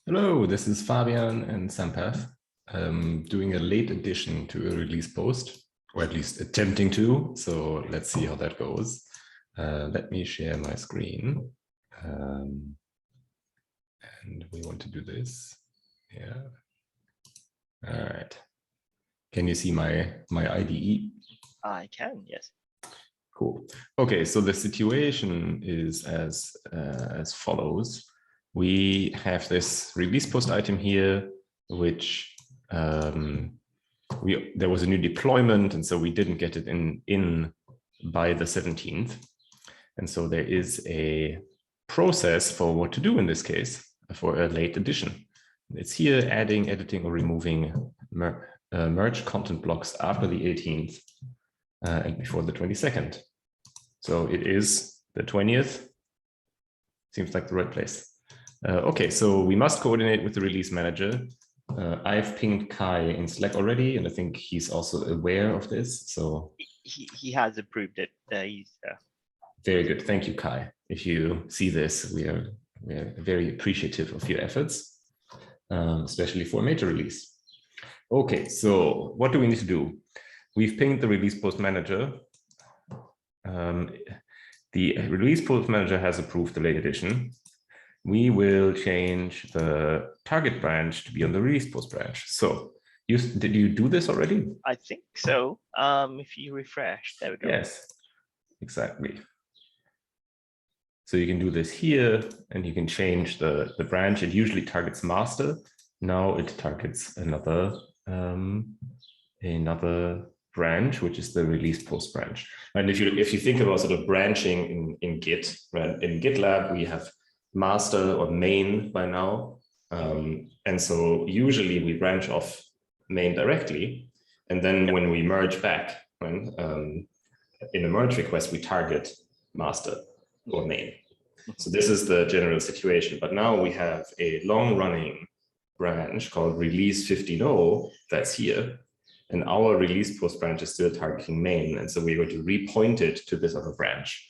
Hello, this is Fabian and Sampath doing a late addition to a release post, or at least attempting to. So let's see how that goes. Let me share my screen. And we want to do this. Yeah. All right. Can you see my IDE? I can, yes. Cool. Okay, so the situation is as follows. We have this release post item here, which there was a new deployment, and so we didn't get it in by the 17th. And so there is a process for what to do in this case for a late addition. It's here adding, editing, or removing merge content blocks after the 18th and before the 22nd. So it is the 20th. Seems like the right place. Okay, so we must coordinate with the release manager. I've pinged Kai in Slack already, and I think he's also aware of this. So he has approved it. Very good. Thank you, Kai. If you see this, we are very appreciative of your efforts, especially for a major release. Okay, so what do we need to do? We've pinged the release post manager. The release post manager has approved the late addition. We will change the target branch to be on the release post branch. So did you do this already? I think so. If you refresh, there we go. Yes, exactly. So you can do this here, and you can change the branch. It usually targets master. Now it targets another branch, which is the release post branch. And if you think about sort of branching in Git, right? In GitLab we have master or main by now, and so usually we branch off main directly, and then when we merge back, in a merge request we target master or main. So this is the general situation, but now we have a long-running branch called release 15.0 that's here, and our release post branch is still targeting main, and so we're going to repoint it to this other branch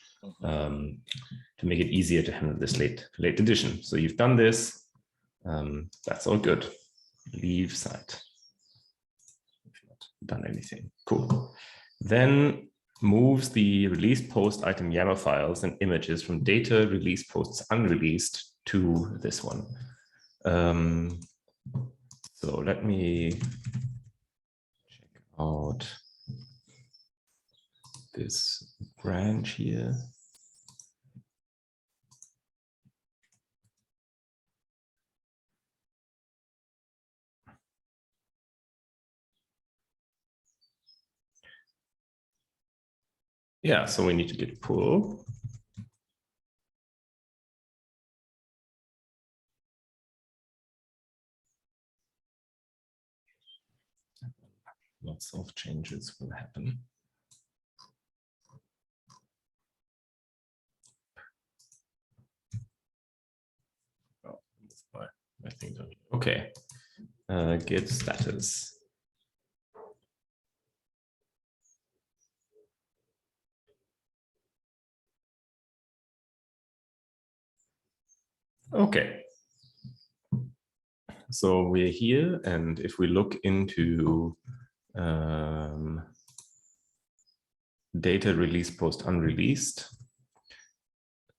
to make it easier to handle this late addition. So you've done this, that's all good. Leave site. If not done anything, cool. Then moves the release post item YAML files and images from data release posts unreleased to this one. So let me check out this branch here. Yeah, so we need to git pull. Lots of changes will happen. Oh, that's why I think. Okay, git status. Okay, so we're here, and if we look into data release post unreleased,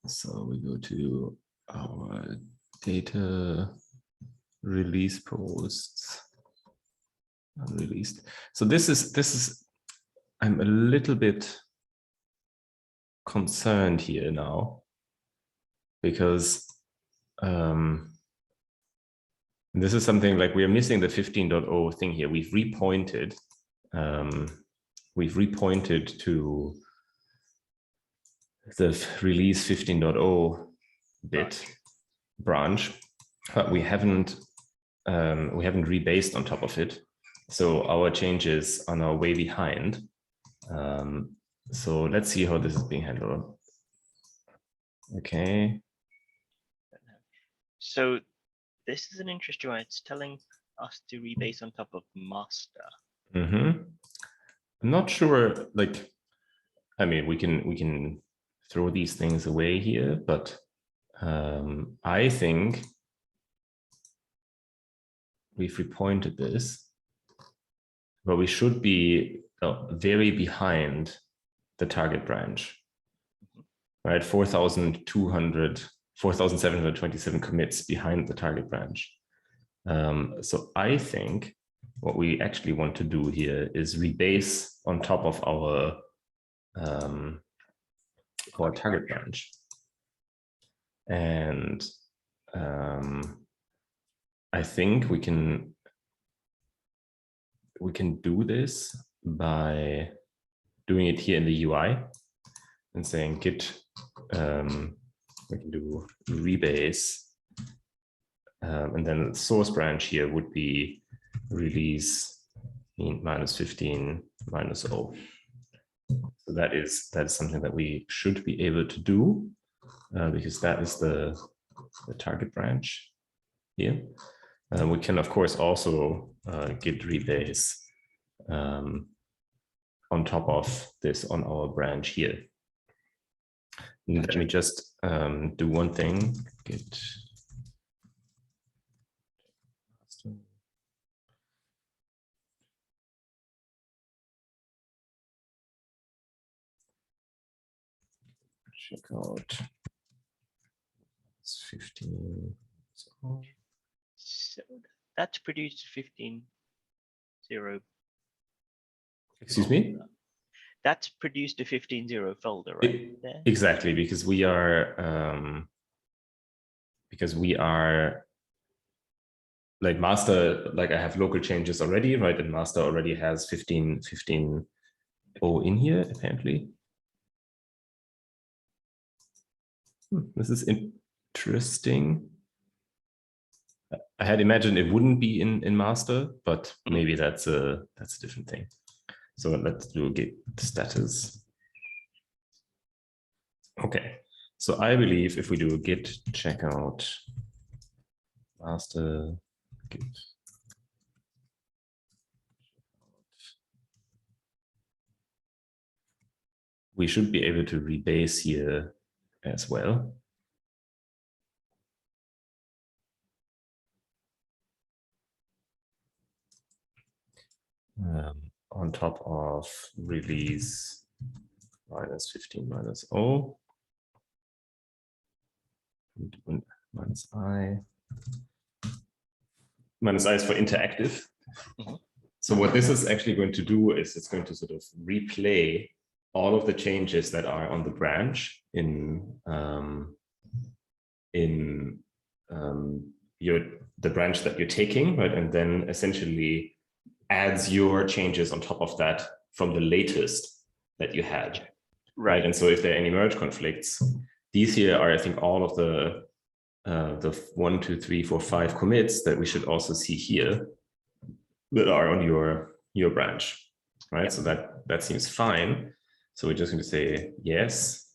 so we go to our data release posts unreleased. So this is I'm a little bit concerned here now, because this is something like we are missing the 15.0 thing here. We've repointed to the release 15.0 bit branch, but we haven't rebased on top of it. So our changes are now way behind. So let's see how this is being handled. Okay. So this is an interesting one. It's telling us to rebase on top of master. I'm not sure, like, I mean, we can throw these things away here, but I think we've repointed this, but we should be very behind the target branch, right? 4,727 commits behind the target branch. So I think what we actually want to do here is rebase on top of our target branch. And I think we can do this by doing it here in the UI and saying git, we can do rebase, and then the source branch here would be release -15 -0. So that is something that we should be able to do, because that is the target branch here. We can, of course, also git rebase on top of this on our branch here. And let me just do one thing. Git check out 15. So that's produced 15.0. Excuse me? That's produced a 15.0 folder, right? Exactly, because we are like master, like I have local changes already, right? And master already has 15.0 in here, apparently. This is interesting. I had imagined it wouldn't be in master, but maybe that's a different thing. So let's do git status. Okay, so I believe if we do a git checkout master git we should be able to rebase here as well. On top of release -15 -0 -i. -i is for interactive. So what this is actually going to do is it's going to sort of replay all of the changes that are on the branch in the branch that you're taking, right? And then essentially adds your changes on top of that from the latest that you had, right? And so if there are any merge conflicts, these here are, I think, all of the 1, 2, 3, 4, 5 commits that we should also see here that are on your branch, right? So that seems fine. So we're just going to say yes.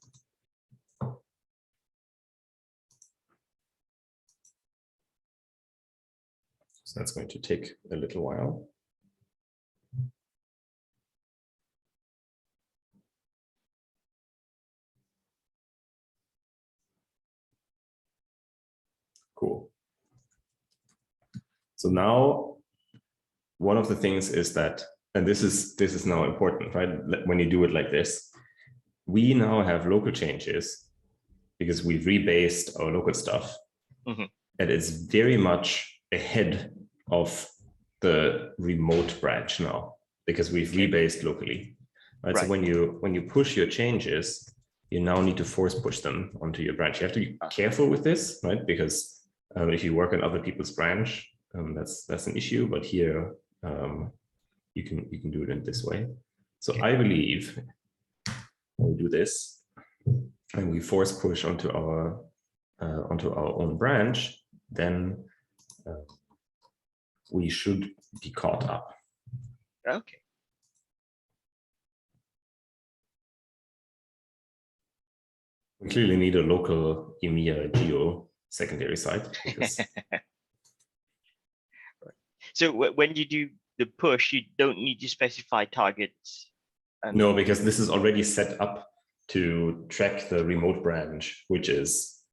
So that's going to take a little while. Cool. So now one of the things is that, and this is now important, right? When you do it like this, we now have local changes because we've rebased our local stuff. And it's very much ahead of the remote branch now because we've rebased locally, right? So when you push your changes, you now need to force push them onto your branch. You have to be careful with this, right? Because if you work on other people's branch, that's an issue. But here you can do it in this way. So I believe when we do this and we force push onto our own branch, then we should be caught up. Okay. We clearly need a local EMEA geo secondary site. Because... So when you do the push, you don't need to specify targets. No, because this is already set up to track the remote branch, which is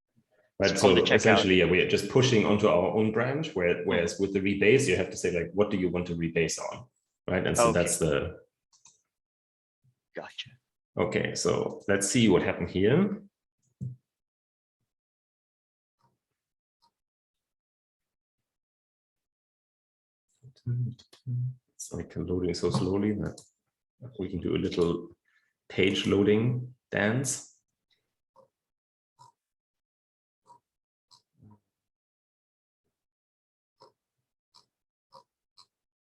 right? On the So checkout. essentially, yeah, we're just pushing onto our own branch, whereas with the rebase, you have to say like, what do you want to rebase on, right? And so that's the. Gotcha. Okay, so let's see what happened here. It's like loading so slowly that we can do a little page loading dance.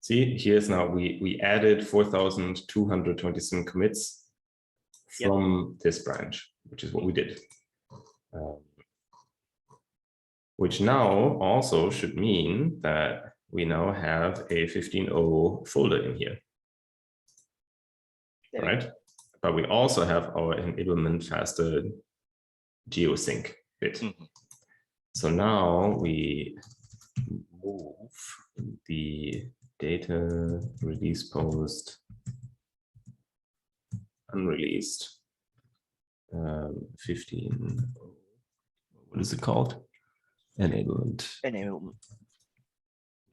See, here's now we added 4,227 commits from this branch, which is what we did. Which now also should mean that we now have a 15.0 folder in here, right? But we also have our enablement faster geosync bit. So now we move the data release post unreleased 15. What is it called? Enablement.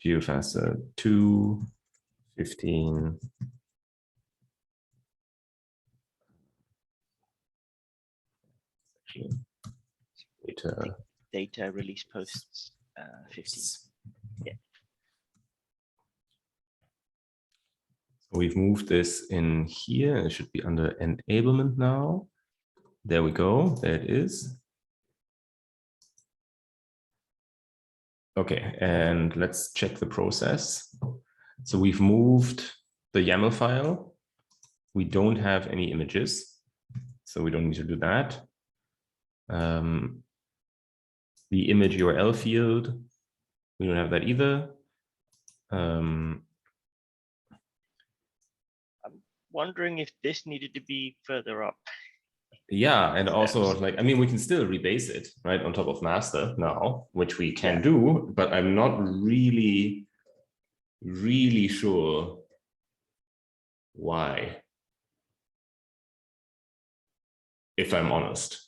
GeoFaster 2, 15. Data release posts 15. Yeah. So we've moved this in here. It should be under enablement now. There we go. There it is. Okay, and let's check the process. So we've moved the YAML file. We don't have any images, so we don't need to do that. The image URL field, we don't have that either. I'm wondering if this needed to be further up. Yeah, and also like, I mean, we can still rebase it, right, on top of master now, which we can do, but I'm not really sure why, if I'm honest.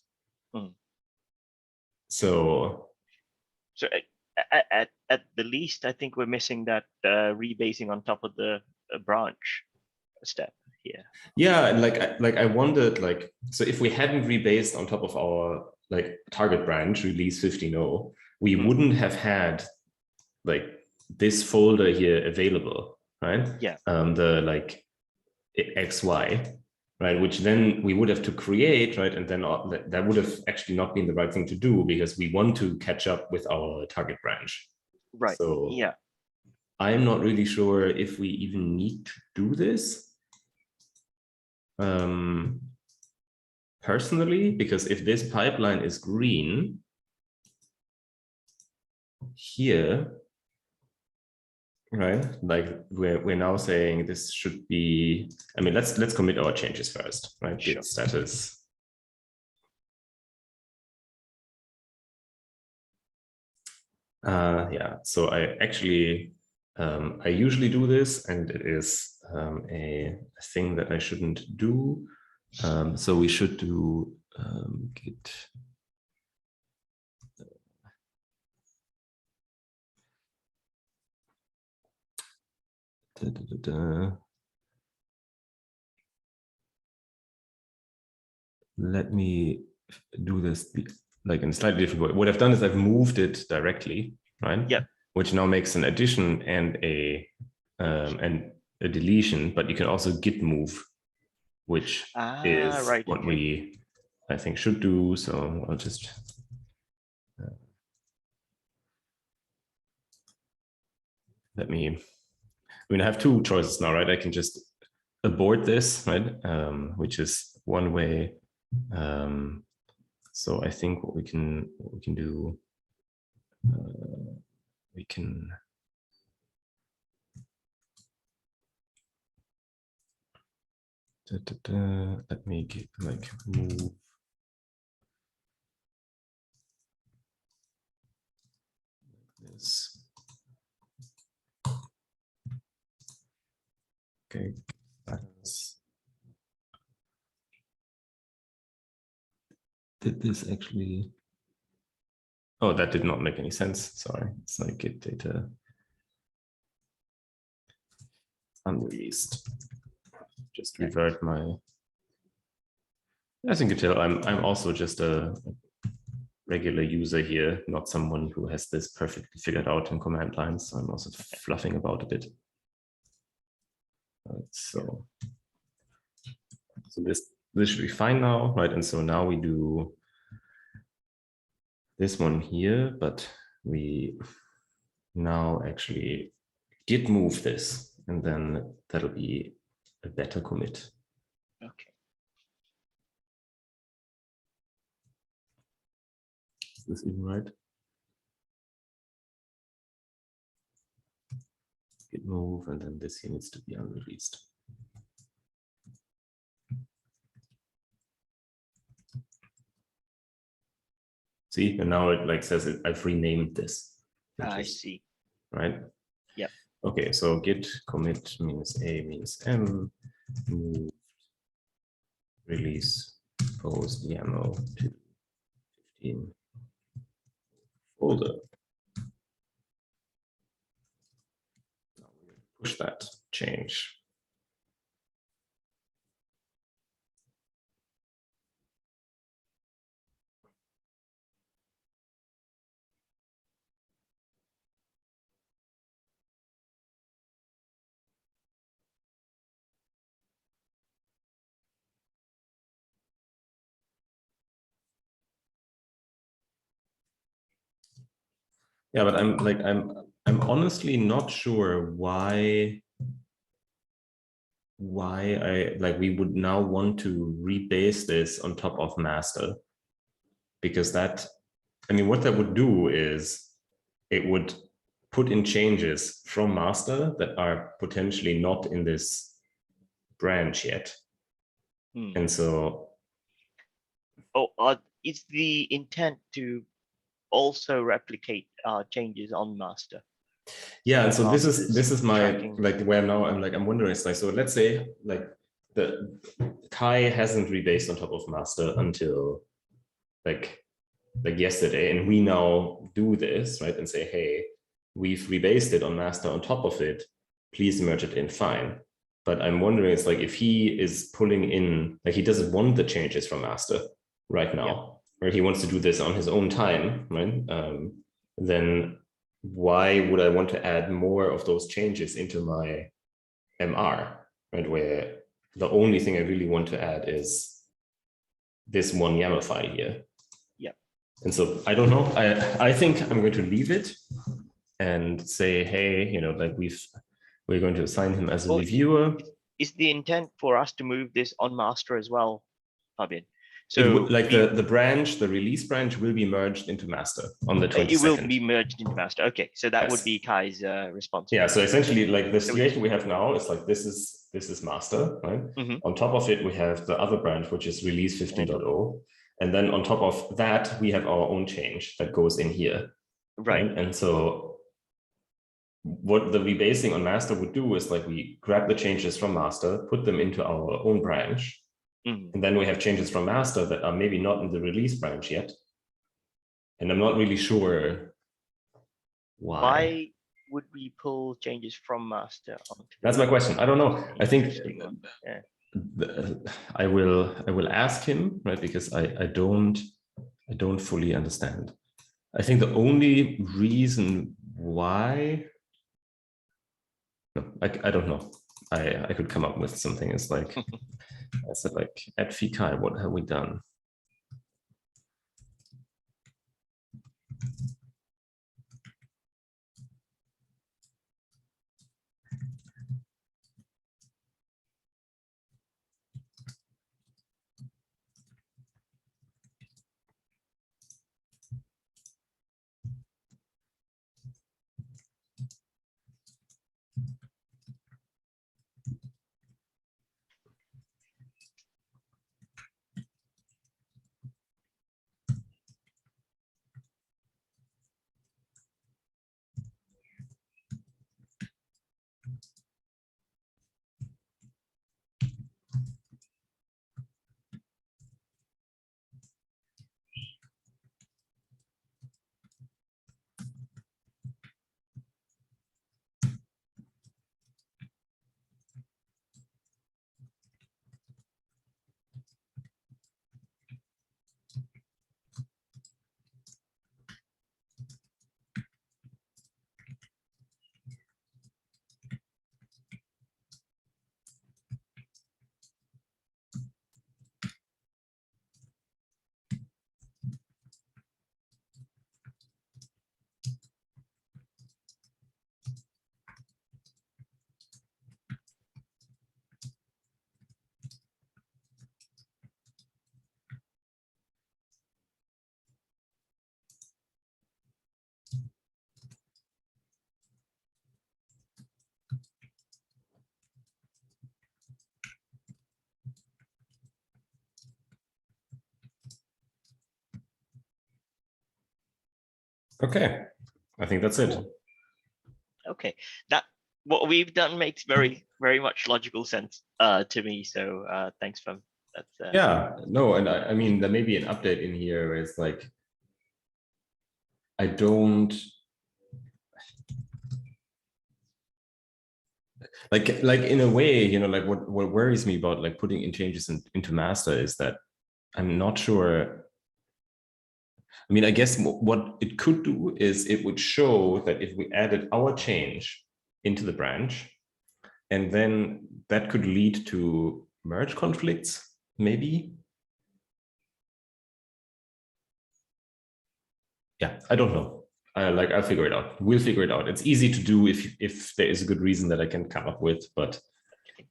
So at the least, I think we're missing that rebasing on top of the branch step here. Yeah, and like I wondered, like, so if we hadn't rebased on top of our like target branch release 15.0, we wouldn't have had like this folder here available, right? Yeah. The like XY, right? Which then we would have to create, right? And then that would have actually not been the right thing to do because we want to catch up with our target branch. Right. So yeah, I'm not really sure if we even need to do this. Personally, because if this pipeline is green here, right? Like we're now saying this should be, I mean, let's commit our changes first, right? Sure. Git status. Yeah, so I actually, I usually do this and it is a thing that I shouldn't do. So we should do git. Let me do this like in a slightly different way. What I've done is I've moved it directly, right? Yeah. Which now makes an addition and a deletion, but you can also git move, which is right, what we I think should do. So I'll just let me. I mean, I have two choices now, right? I can just abort this, right? Which is one way. So I think what we can do, we can let me get like move this. Okay, did this actually? Oh, that did not make any sense. Sorry. It's like git data unreleased. Just revert my. As you can tell, I'm also just a regular user here, not someone who has this perfectly figured out in command lines. So I'm also fluffing about a bit. So this should be fine now, right? And so now we do this one here, but we now actually git move this, and then that'll be a better commit. Okay. Is this even right? Git move, and then this here needs to be unreleased. See, and now it like says it, I've renamed this. I see. Right? Yep. Okay, so git commit means A means M, move, release, post YAML to 15 folder. Now we're going to push that change. Yeah, but I'm honestly not sure why we would now want to rebase this on top of master, because that, I mean, what that would do is it would put in changes from master that are potentially not in this branch yet. And so is the intent to also replicate changes on master? Yeah, and so this is my tracking. like where now I'm wondering, it's like, so let's say like the Kai hasn't rebased on top of master until like yesterday, and we now do this, right, and say, hey, we've rebased it on master on top of it, please merge it in, fine. But I'm wondering, it's like if he is pulling in, like he doesn't want the changes from master right now, or he wants to do this on his own time, right? Then why would I want to add more of those changes into my MR, right? Where the only thing I really want to add is this one YAML file here. Yeah. And so I don't know. I think I'm going to leave it and say, hey, you know, like we're going to assign him as a reviewer. Is the intent for us to move this on master as well, Fabian? So like the branch, the release branch will be merged into master on the 22nd. It will be merged into master. Okay, so that would be Kai's responsibility. Yeah, so essentially like the situation we have now is like this is master, right? On top of it, we have the other branch, which is release 15.0. And then on top of that, we have our own change that goes in here. Right. And so what the rebasing on master would do is like we grab the changes from master, put them into our own branch. And then we have changes from master that are maybe not in the release branch yet. And I'm not really sure why. Why would we pull changes from master? That's my question. I don't know. I think I will ask him, right? Because I don't fully understand. I think the only reason why, no, I don't know. I could come up with something. It's like I said, like at Fikai, what have we done? Okay, I think that's it. Okay, that what we've done makes very much logical sense to me. So thanks, Fem. That's Yeah, no, and I mean there may be an update in here where it's like I don't like in a way, you know, like what worries me about like putting in changes into master is that I'm not sure. I mean, I guess what it could do is it would show that if we added our change into the branch, and then that could lead to merge conflicts, maybe. Yeah, I don't know. I'll figure it out. We'll figure it out. It's easy to do if there is a good reason that I can come up with, but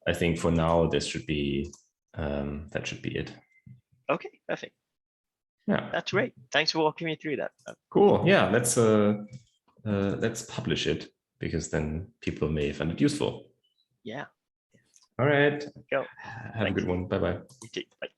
I think for now this should be that should be it. okay. Perfect. Yeah, That's great. Thanks for walking me through that. cool. Yeah, let's publish it because then people may find it useful. Yeah. All right. Go. Have a good one. Bye bye. You too. Bye.